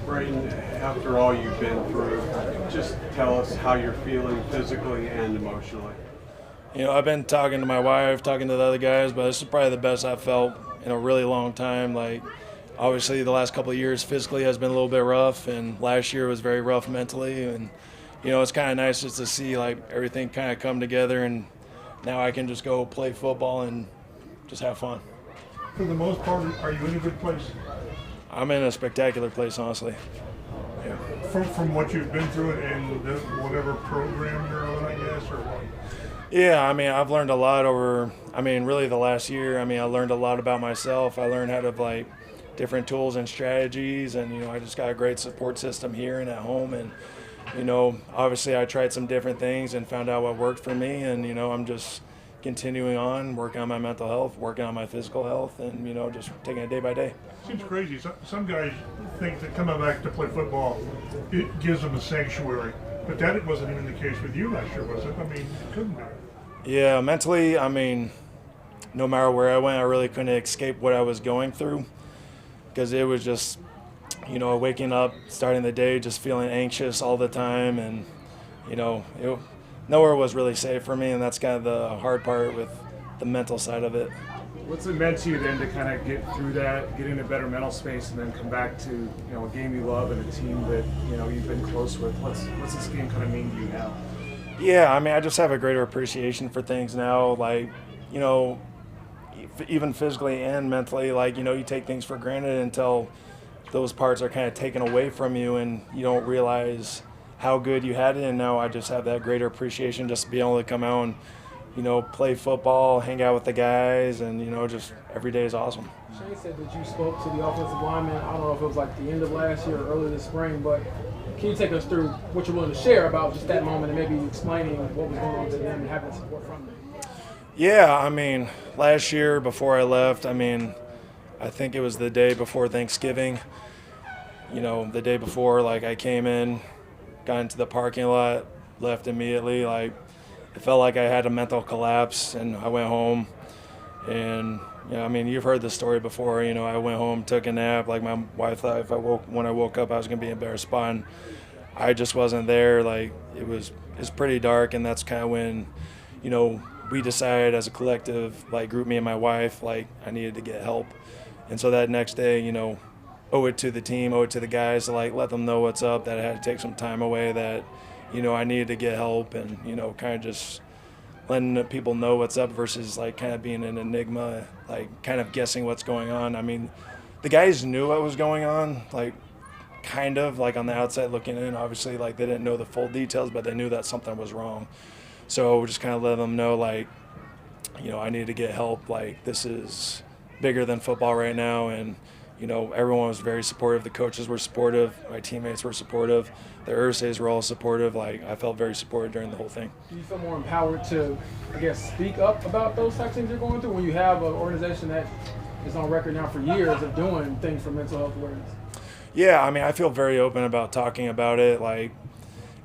Braden, after all you've been through, just tell us how you're feeling physically and emotionally. I've been talking to my wife, talking to the other guys, but this is probably the best I've felt in a really long time. Obviously, the last couple of years physically has been a little bit rough, and last year was very rough mentally. And, it's kind of nice just to see, everything kind of come together, and now I can just go play football and just have fun. For the most part, are you in a good place? I'm in a spectacular place, honestly. Yeah. From what you've been through and whatever program you're on, I guess, or what? Yeah, I've learned a lot over, really the last year. I learned a lot about myself. I learned how to, different tools and strategies, and, I just got a great support system here and at home. And, obviously I tried some different things and found out what worked for me. And, I'm just continuing on, working on my mental health, working on my physical health, and, just taking it day by day. Seems crazy. Some guys think that coming back to play football, it gives them a sanctuary. But that wasn't even the case with you last year, was it? It couldn't be. Yeah, mentally, no matter where I went, I really couldn't escape what I was going through, because it was just, waking up, starting the day, just feeling anxious all the time. And, nowhere was really safe for me, and that's kind of the hard part with the mental side of it. What's it meant to you then to kind of get through that, get in a better mental space, and then come back to a game you love and a team that you've been close with? What's this game kind of mean to you now? Yeah, I just have a greater appreciation for things now. Even physically and mentally, you take things for granted until those parts are kind of taken away from you, and you don't realize how good you had it. And now I just have that greater appreciation just to be able to come out and play football, hang out with the guys, and, just every day is awesome. Shane said that you spoke to the offensive lineman. I don't know if it was the end of last year or early this spring, but can you take us through what you're willing to share about just that moment and maybe explaining what was going on to them and having support from them? Yeah, last year before I left, I think it was the day before Thanksgiving. The day before, I came in, got into the parking lot, left immediately, it felt like I had a mental collapse, and I went home. And, you've heard this story before. I went home, took a nap. My wife thought when I woke up, I was going to be in a better spot. And I just wasn't there. It was pretty dark, and that's kind of when, we decided as a collective, group, me and my wife, I needed to get help. And so that next day, owe it to the team, owe it to the guys to, let them know what's up, that I had to take some time away, that I needed to get help, and, kind of just letting people know what's up versus, kind of being an enigma, kind of guessing what's going on. The guys knew what was going on, kind of, on the outside looking in. Obviously, they didn't know the full details, but they knew that something was wrong. So we just kind of let them know, I need to get help. This is bigger than football right now, and, everyone was very supportive. The coaches were supportive. My teammates were supportive. The Ursays were all supportive. I felt very supported during the whole thing. Do you feel more empowered to, speak up about those types of things you're going through when you have an organization that is on record now for years of doing things for mental health awareness? Yeah, I feel very open about talking about it,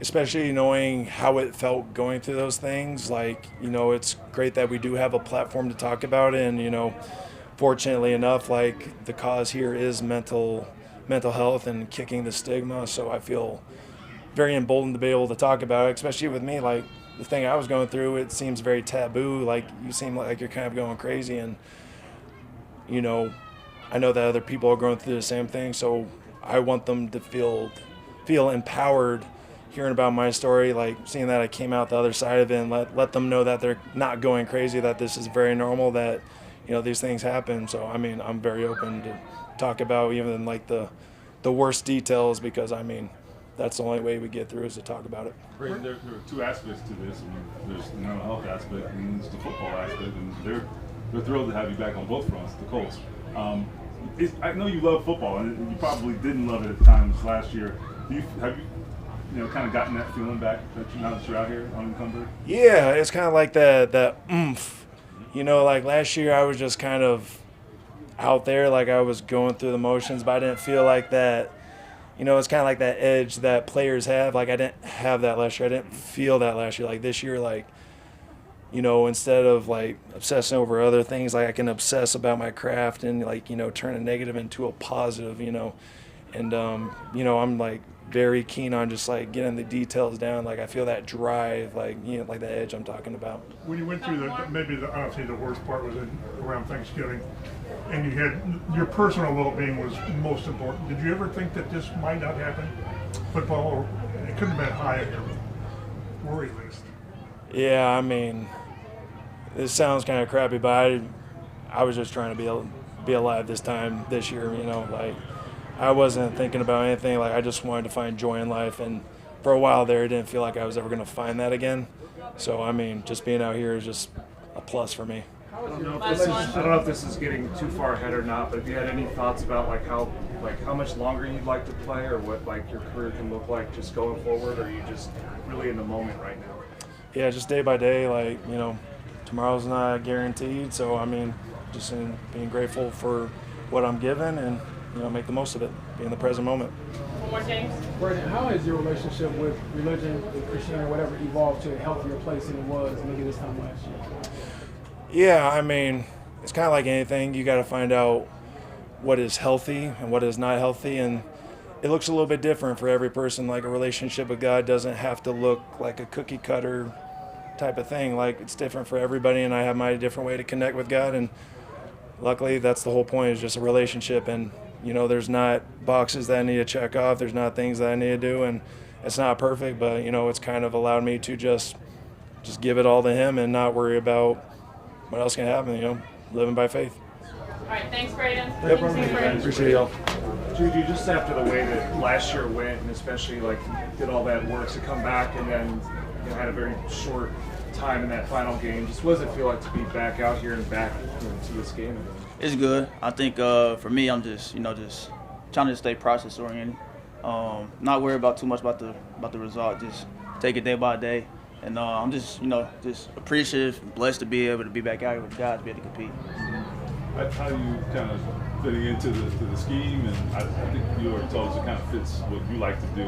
especially knowing how it felt going through those things. It's great that we do have a platform to talk about it, and, fortunately enough, the cause here is mental health and kicking the stigma. So I feel very emboldened to be able to talk about it, especially with me. The thing I was going through, it seems very taboo. You seem like you're kind of going crazy, and, I know that other people are going through the same thing. So I want them to feel empowered hearing about my story, seeing that I came out the other side of it, and let them know that they're not going crazy, that this is very normal, that these things happen. So I'm very open to talk about even the worst details, because that's the only way we get through is to talk about it. Braden, there are two aspects to this. There's the mental health aspect and there's the football aspect, and they're thrilled to have you back on both fronts, the Colts. I know you love football, and you probably didn't love it at times last year. Have you kind of gotten that feeling back now that you're out here unencumbered? Yeah, it's kind of like that oomph. Last year I was just kind of out there, I was going through the motions, but I didn't feel like that. It's kind of like that edge that players have. I didn't have that last year. I didn't feel that last year. This year, instead of obsessing over other things, I can obsess about my craft and turn a negative into a positive, And, you know, I'm like very keen on just like getting the details down. Like I feel that drive, like, you know, like the edge I'm talking about. When you went through maybe I don't say the worst part was around Thanksgiving, and you had your personal well-being was most important. Did you ever think that this might not happen? Football, or it couldn't have been high on your worry list. Yeah, I mean, this sounds kind of crappy, but I was just trying to be alive this year, you know, like I wasn't thinking about anything. Like I just wanted to find joy in life, and for a while there, it didn't feel like I was ever going to find that again. So, I mean, just being out here is just a plus for me. I don't know if this is getting too far ahead or not, but if you had any thoughts about how much longer you'd like to play, or what like your career can look like just going forward, or are you just really in the moment right now? Yeah, just day by day. Like, you know, tomorrow's not guaranteed, so I mean, just being grateful for what I'm given, and you know, make the most of it, be in the present moment. One more, James. Braden, how has your relationship with religion, with Christianity, or whatever, evolved to a healthier place than it was maybe this time last year? Yeah, I mean, it's kind of like anything. You got to find out what is healthy and what is not healthy, and it looks a little bit different for every person. Like a relationship with God doesn't have to look like a cookie cutter type of thing. Like it's different for everybody, and I have my different way to connect with God, and luckily that's the whole point, is just a relationship. And you know, there's not boxes that I need to check off, there's not things that I need to do, and it's not perfect, but you know, it's kind of allowed me to just give it all to Him and not worry about what else can happen, you know, living by faith. All right, thanks, Braden. Yep. Thanks, Braden. Appreciate y'all. Juju, just after the way that last year went, and especially like did all that work to come back, and then you know, had a very short time in that final game. Just what does it feel like to be back out here and back to this game again? It's good. I think for me, I'm just trying to stay process oriented, not worry about too much about the result. Just take it day by day, and I'm just appreciative, and blessed to be able to be back out here with the guys, be able to compete. How do you kind of fitting into the scheme? And I think you already told us it kind of fits what you like to do.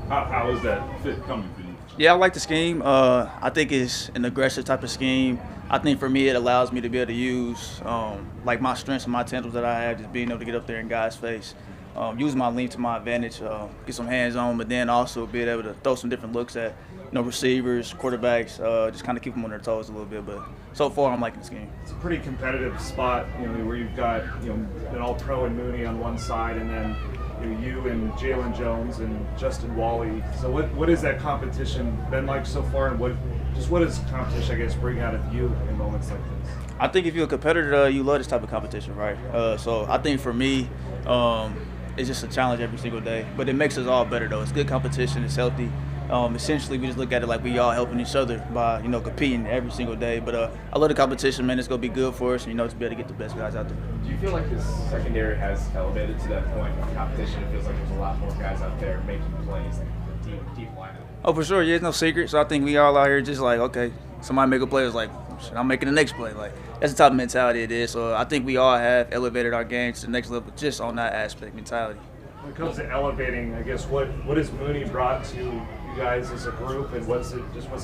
How is that fit coming for you? Yeah, I like the scheme. I think it's an aggressive type of scheme. I think for me it allows me to be able to use like my strengths and my tangibles that I have, just being able to get up there in guys' face, use my length to my advantage, get some hands on, but then also being able to throw some different looks at receivers, quarterbacks, just kind of keep them on their toes a little bit. But so far I'm liking the scheme. It's a pretty competitive spot, where you've got an All-Pro and Mooney on one side, and then you and Jaylon Jones and Justin Wally. So what has that competition been like so far, and what does competition, I guess, bring out of you in moments like this? I think if you're a competitor, you love this type of competition, right? So I think for me, it's just a challenge every single day. But it makes us all better, though. It's good competition. It's healthy. Essentially, we just look at it like we all helping each other by, competing every single day. But I love the competition, man. It's going to be good for us, to be able to get the best guys out there. Do you feel like this secondary has elevated to that point of competition? It feels like there's a lot more guys out there making plays, like the deep lineup. Oh, for sure. Yeah, it's no secret. So I think we all out here just like, okay, somebody make a play, it's like, I'm making the next play. Like, that's the type of mentality it is. So I think we all have elevated our game to the next level just on that aspect, mentality. When it comes to elevating, I guess, what has Mooney brought to you guys as a group, and what's it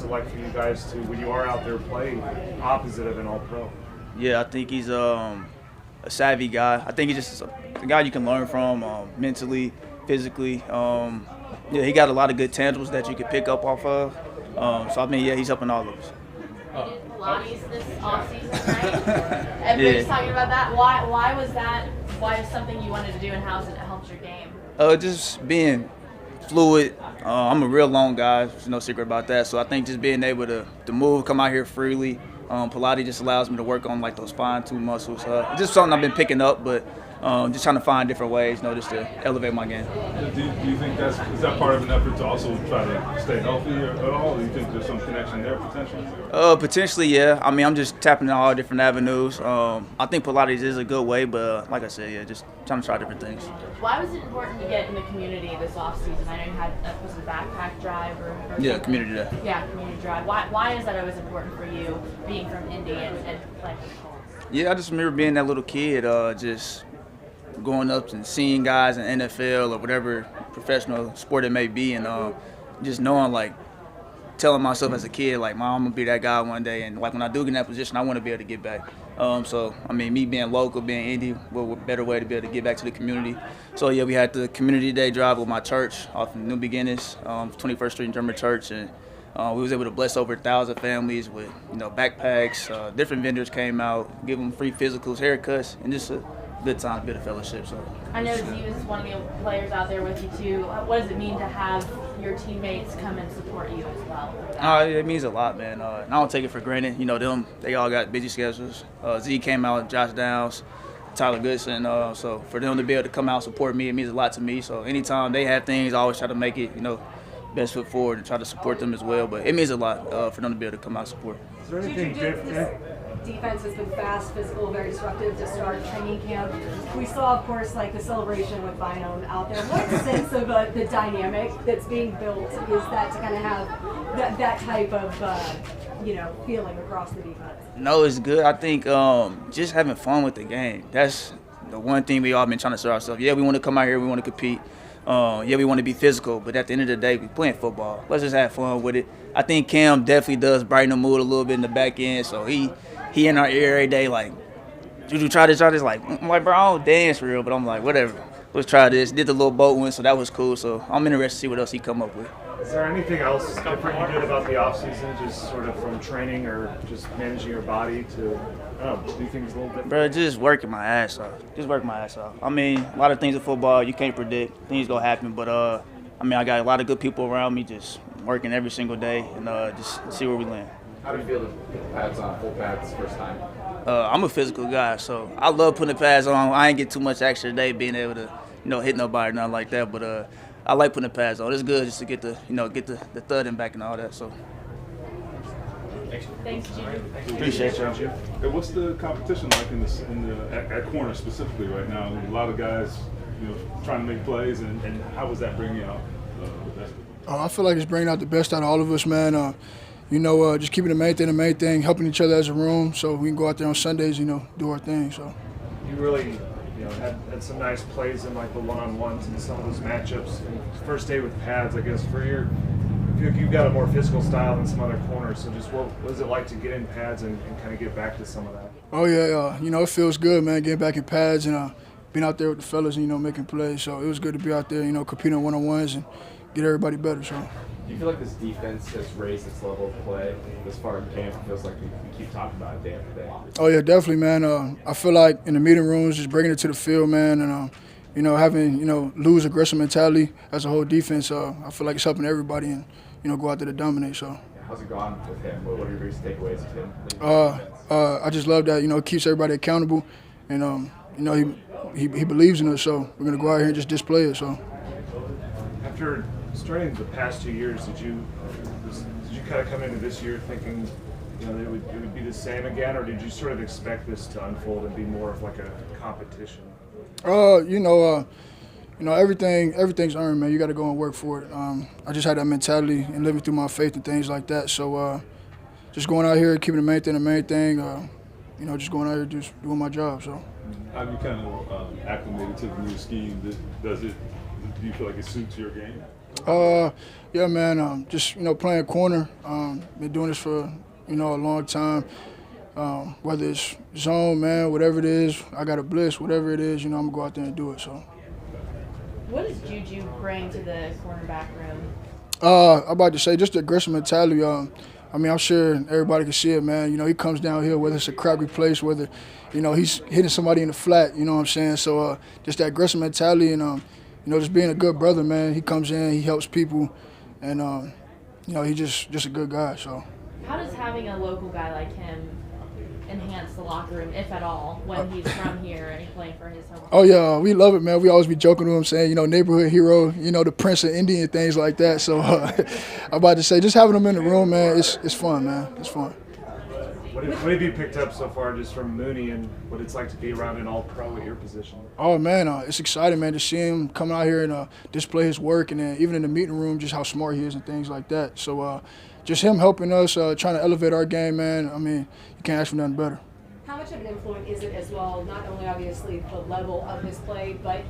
like for you guys to, when you are out there playing opposite of an All-Pro? Yeah, I think he's a savvy guy. I think he's just a guy you can learn from mentally, physically. He got a lot of good tangibles that you can pick up off of. So, I mean, yeah, he's helping all of us. Pilates this offseason, right? Everybody's talking about that. Why was that? Why is something you wanted to do, and how has it helped your game? Just being fluid. I'm a real long guy. There's no secret about that. So I think just being able to move, come out here freely. Pilates just allows me to work on like those fine-tuned muscles. Just something I've been picking up, but just trying to find different ways, just to elevate my game. Do you think is that part of an effort to also try to stay healthy at all? Do you think there's some connection there potentially? Potentially, yeah. I mean, I'm just tapping in all different avenues. I think Pilates is a good way, but like I said, yeah, just trying to try different things. Why was it important to get in the community this offseason? I know you had was it a backpack drive or yeah, community day. Yeah, community drive. Why is that always important for you, being from Indy and playing for the Colts? Yeah, I just remember being that little kid, just going up and seeing guys in NFL or whatever professional sport it may be, and just knowing like telling myself as a kid, like, Mom, I'm going to be that guy one day. And, like, when I do get in that position, I want to be able to get back. So, I mean, me being local, being Indy, what better way to be able to get back to the community. So, yeah, we had the Community Day drive with my church off of New Beginnings, 21st Street German Church. And we was able to bless over 1,000 families with, backpacks. Different vendors came out, give them free physicals, haircuts, and just a good time to build a fellowship. So I know Z was one of the players out there with you too. What does it mean to have your teammates come and support you as well? It means a lot, man. I don't take it for granted. They all got busy schedules. Z came out, Josh Downs, Tyler Goodson. So for them to be able to come out and support me, it means a lot to me. So anytime they have things, I always try to make it, best foot forward and try to support them as well. But it means a lot for them to be able to come out and support. Is there anything different? Defense has been fast, physical, very disruptive to start training camp. We saw, of course, the celebration with Bynum out there. What sense of the dynamic that's being built is that to kind of have that type of feeling across the defense? No, it's good. I think just having fun with the game. That's the one thing we all been trying to serve ourselves. Yeah, we want to come out here, we want to compete. Yeah, we want to be physical, but at the end of the day, we playing football. Let's just have fun with it. I think Cam definitely does brighten the mood a little bit in the back end, so he in our ear every day, like, Juju, try this. Like, I'm like, bro, I don't dance for real, but I'm like, whatever. Let's try this. Did the little boat one, so that was cool. So I'm interested to see what else he come up with. Is there anything else different you did about the offseason, just sort of from training or just managing your body to, do things a little different? Bro, just working my ass off. I mean, a lot of things in football you can't predict. Things gonna happen, but I got a lot of good people around me just working every single day and just see where we land. How do you feel to put pads on, full pads, first time? I'm a physical guy, so I love putting the pads on. I ain't get too much extra today being able to, hit nobody or nothing like that. But I like putting the pads on. It's good just to get the, get the thudding back and all that. So. Thanks, Juju. Appreciate you. Hey, what's the competition like at corner specifically right now? A lot of guys, trying to make plays, and how was that bringing out the best? I feel like it's bringing out the best out of all of us, man. Just keeping the main thing, helping each other as a room, so we can go out there on Sundays, do our thing. So you really, had some nice plays in the one-on-ones and some of those matchups. And first day with pads, I guess for your, I feel like you've got a more physical style than some other corners. So just what is it like to get in pads and kind of get back to some of that? Oh yeah, it feels good, man, getting back in pads and being out there with the fellas, making plays. So it was good to be out there, competing on one-on-ones and get everybody better. So. Do you feel like this defense has raised its level of play this far in camp? It feels like we keep talking about it day after day. Oh, yeah, definitely, man. I feel like in the meeting rooms, just bringing it to the field, man, and, having, lose aggressive mentality as a whole defense, I feel like it's helping everybody and, go out there to dominate. So. How's it gone with him? What are your biggest takeaways of him? I just love that, it keeps everybody accountable, and, he believes in us, so we're going to go out here and just display it. So. After starting the past 2 years, did you kind of come into this year thinking, it would be the same again, or did you sort of expect this to unfold and be more of like a competition? Everything's earned, man. You got to go and work for it. I just had that mentality and living through my faith and things like that. So, just going out here, keeping the main thing. Just going out here, just doing my job. So. How have you kind of acclimated to the new scheme? Do you feel like it suits your game? Yeah, man. Just playing corner. Been doing this for a long time. Whether it's zone, man, whatever it is, I got a blitz, whatever it is, I'm gonna go out there and do it. So. What does Juju bring to the cornerback room? I'm about to say just the aggressive mentality. I'm sure everybody can see it, man. He comes down here, whether it's a crappy place, whether he's hitting somebody in the flat. You know what I'm saying? So just that aggressive mentality and. Just being a good brother, man. He comes in, he helps people, and he's just a good guy. So. How does having a local guy like him enhance the locker room, if at all, when he's from here and playing for his home? Oh yeah, we love it, man. We always be joking to him, saying, neighborhood hero, the Prince of Indy and things like that. So I'm about to say, just having him in the room, man, it's fun, man. It's fun. What have you picked up so far just from Mooney and what it's like to be around an all-pro at your position? Oh, man, it's exciting, man, to see him come out here and display his work, and then even in the meeting room, just how smart he is and things like that. So just him helping us, trying to elevate our game, man, you can't ask for nothing better. How much of an influence is it as well, not only obviously the level of his play, but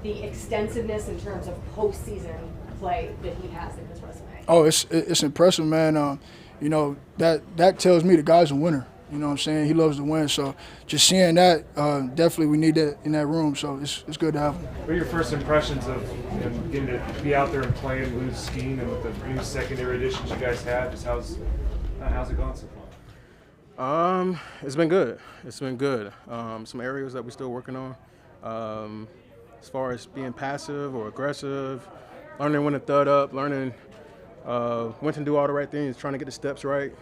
the extensiveness in terms of postseason play that he has in his resume? Oh, it's impressive, man. You know, that tells me the guy's a winner. You know what I'm saying? He loves to win. So just seeing that, definitely we need that in that room. So it's good to have him. What are your first impressions of getting to be out there and play in Lou's scheme and with the new secondary additions you guys have? Just how's it gone so far? It's been good. It's been good. Some areas that we're still working on. As far as being passive or aggressive, learning when to thud up, learning when to do all the right things, trying to get the steps right,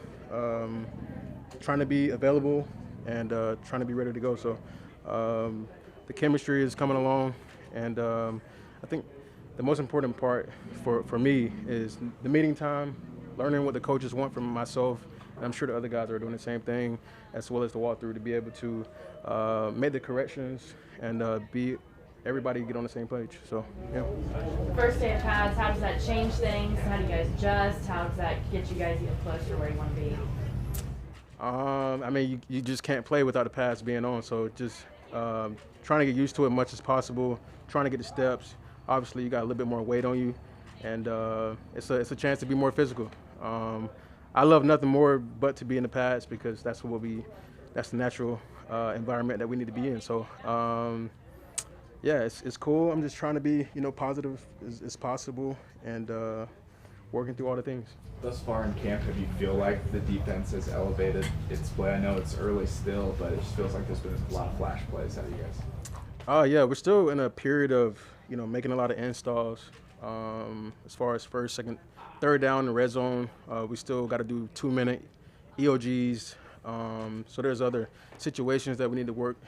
trying to be available, and trying to be ready to go. So the chemistry is coming along, and I think the most important part for me is the meeting time, learning what the coaches want from myself, and I'm sure the other guys are doing the same thing, as well as the walkthrough, to be able to make the corrections and everybody get on the same page. So, yeah. First day of pads, how does that change things? How do you guys adjust? How does that get you guys even closer to where you want to be? I mean, you just can't play without the pads being on. So just trying to get used to it as much as possible, trying to get the steps. Obviously, you got a little bit more weight on you, and it's a chance to be more physical. I love nothing more but to be in the pads because that's the natural environment that we need to be in. So. Yeah, it's cool. I'm just trying to be, positive as possible and working through all the things. Thus far in camp, have you feel like the defense has elevated its play? I know it's early still, but it just feels like there's been a lot of flash plays out of you guys. Yeah, we're still in a period of, making a lot of installs. As far as first, second, third down in the red zone, we still got to do 2-minute EOGs. So there's other situations that we need to work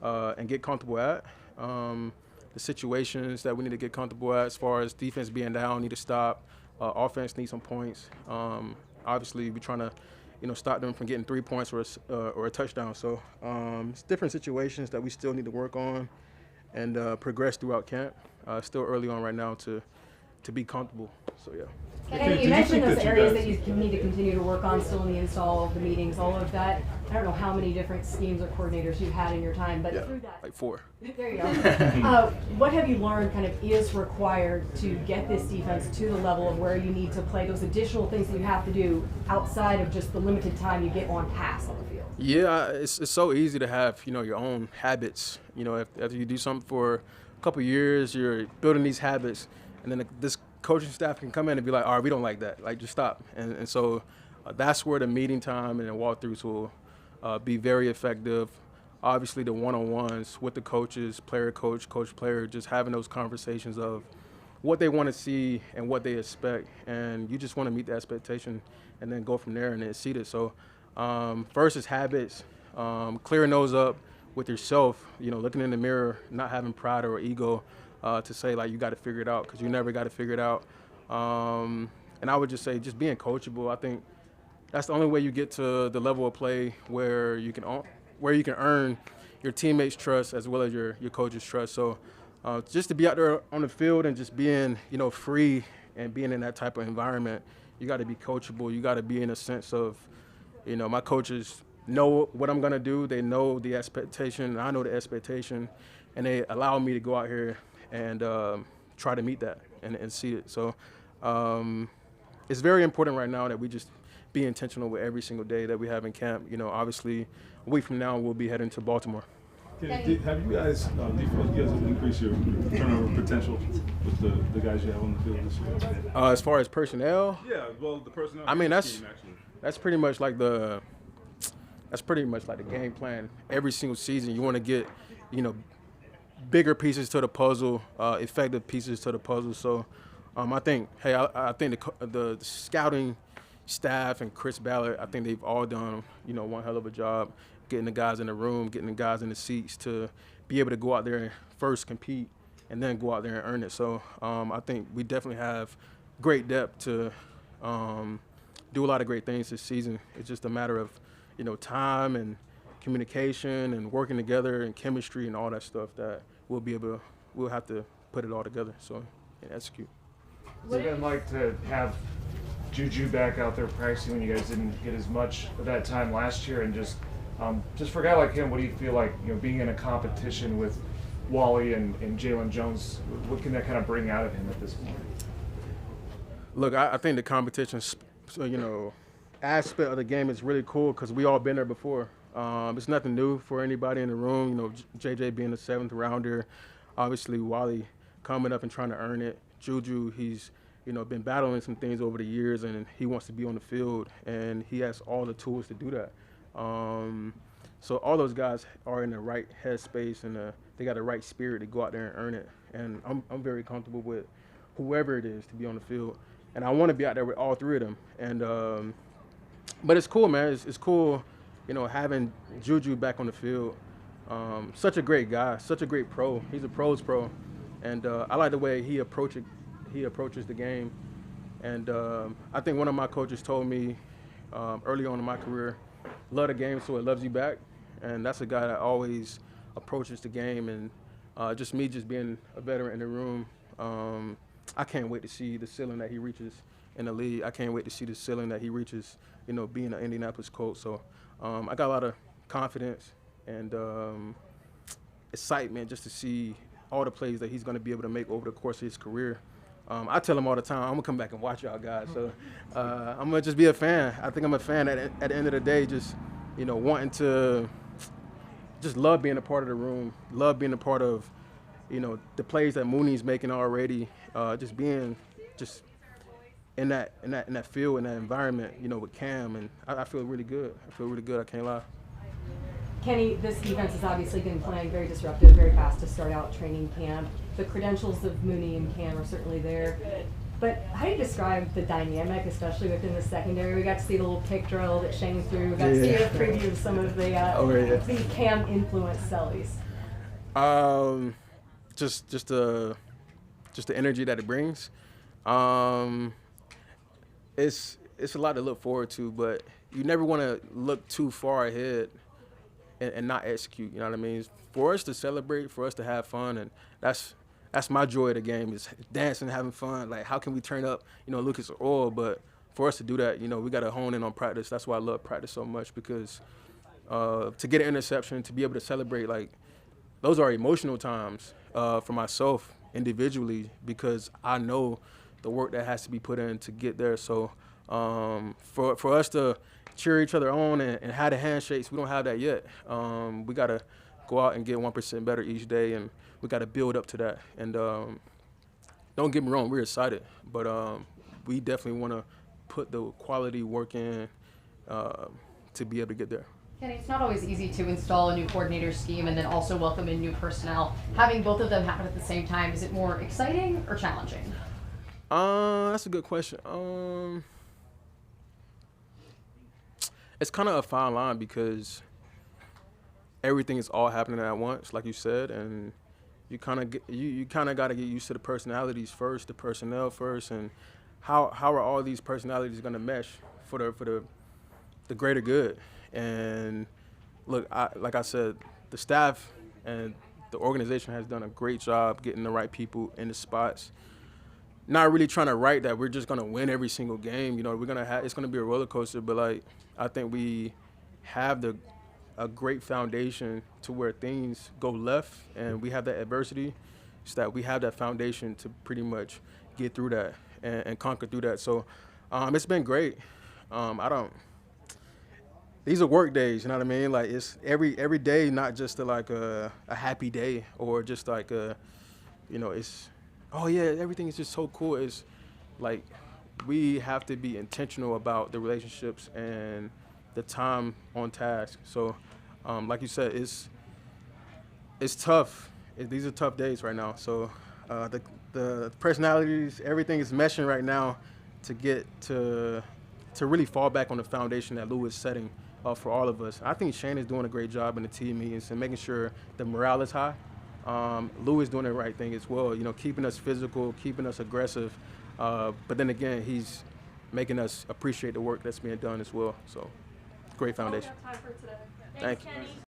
and get comfortable at. The situations that we need to get comfortable at as far as defense being down, need to stop. Offense needs some points. Obviously, we're trying to, stop them from getting 3 points or a touchdown. So it's different situations that we still need to work on and progress throughout camp. Still early on right now to be comfortable. So, yeah. And you mentioned those areas that you need to continue to work on still in the install, the meetings, all of that. I don't know how many different schemes or coordinators you've had in your time, but through that. Like 4. There you go. What have you learned kind of is required to get this defense to the level of where you need to play those additional things that you have to do outside of just the limited time you get on pass on the field? Yeah, it's so easy to have, your own habits. After you do something for a couple of years, you're building these habits, and then this coaching staff can come in and be like, all right, we don't like that. Like, just stop. And so that's where the meeting time and the walkthroughs will be very effective. Obviously, the one-on-ones with the coaches, player-coach, coach-player, just having those conversations of what they want to see and what they expect. And you just want to meet the expectation and then go from there and exceed it. So first is habits, clearing those up with yourself, looking in the mirror, not having pride or ego. To say, like, you got to figure it out because you never got to figure it out. And I would just say just being coachable. I think that's the only way you get to the level of play where you can earn your teammates' trust as well as your coach's trust. So just to be out there on the field and just being, free and being in that type of environment, you got to be coachable. You got to be in a sense of, my coaches know what I'm going to do. They know the expectation, and I know the expectation, and they allow me to go out here and try to meet that and see it. So it's very important right now that we just be intentional with every single day that we have in camp. Obviously, a week from now, we'll be heading to Baltimore. Have you guys, increased your turnover potential with the guys you have on the field this year? As far as personnel? Yeah, well, the personnel. I mean, that's pretty much like the game plan. Every single season, you want to get, bigger pieces to the puzzle, effective pieces to the puzzle. So I think the scouting staff and Chris Ballard, I think they've all done, one hell of a job getting the guys in the room, getting the guys in the seats to be able to go out there and first compete and then go out there and earn it. So I think we definitely have great depth to do a lot of great things this season. It's just a matter of, time and communication and working together and chemistry and all that stuff that we'll have to put it all together. So execute. What's it been like to have Juju back out there practicing when you guys didn't get as much of that time last year? And just for a guy like him, what do you feel like, being in a competition with Wally and Jaylon Jones, what can that kind of bring out of him at this point? Look, I think the competition, aspect of the game is really cool because we all been there before. It's nothing new for anybody in the room. You know, JJ being the 7th rounder, obviously Wally coming up and trying to earn it. Juju, he's been battling some things over the years, and he wants to be on the field, and he has all the tools to do that. So all those guys are in the right headspace, and they got the right spirit to go out there and earn it. And I'm very comfortable with whoever it is to be on the field, and I want to be out there with all three of them. And but it's cool, man. It's cool, having Juju back on the field. Such a great guy, such a great pro. He's a pros pro, and I like the way he approaches the game. And I think one of my coaches told me early on in my career, love the game so it loves you back. And that's a guy that always approaches the game. And just being a veteran in the room, I can't wait to see the ceiling that he reaches in the league. I can't wait to see the ceiling that he reaches, being an Indianapolis Colts. So I got a lot of confidence and excitement just to see all the plays that he's going to be able to make over the course of his career. I tell him all the time, I'm going to come back and watch y'all guys. So I'm going to just be a fan. I think I'm a fan at the end of the day, just, wanting to just love being a part of the room, love being a part of, the plays that Mooney's making already, just being in that field, in that environment, with Cam. And I feel really good. I can't lie. Kenny, this defense has obviously been playing very disruptive, very fast to start out training camp. The credentials of Mooney and Cam are certainly there. But how do you describe the dynamic, especially within the secondary? We got to see the little pick drill that Shane threw. We got to see a preview of some of the Cam influence sellies. Just the energy that it brings. It's a lot to look forward to, but you never want to look too far ahead and not execute. You know what I mean? For us to celebrate, for us to have fun, and that's my joy of the game, is dancing, having fun. Like, how can we turn up, Lucas Oil? But for us to do that, we got to hone in on practice. That's why I love practice so much, because to get an interception, to be able to celebrate, like, those are emotional times for myself individually, because I know the work that has to be put in to get there. So for us to cheer each other on and have the handshakes, we don't have that yet. We got to go out and get 1% better each day, and we got to build up to that. And don't get me wrong, we're excited, but we definitely want to put the quality work in to be able to get there. Kenny, it's not always easy to install a new coordinator scheme and then also welcome in new personnel. Having both of them happen at the same time, is it more exciting or challenging? That's a good question. It's kind of a fine line, because everything is all happening at once, like you said, and you kind of got to get used to the personalities first, the personnel first, and how are all these personalities going to mesh for the greater good. And look, like I said, the staff and the organization has done a great job getting the right people in the spots. Not really trying to write that we're just gonna win every single game. It's gonna be a roller coaster, but like, I think we have a great foundation to where things go left, and we have that adversity, so that we have that foundation to pretty much get through that and conquer through that. So it's been great. These are work days, you know what I mean? Like, it's every day, not just a happy day, or just like it's, oh yeah, everything is just so cool. It's like, we have to be intentional about the relationships and the time on task. So like you said, it's tough. These are tough days right now. So the personalities, everything is meshing right now to get to really fall back on the foundation that Lou is setting for all of us. I think Shane is doing a great job in the team meetings and making sure the morale is high. Lou is doing the right thing as well, keeping us physical, keeping us aggressive. But then again, he's making us appreciate the work that's being done as well. So, great foundation. Time for today. Thanks, Thank you. Kenny.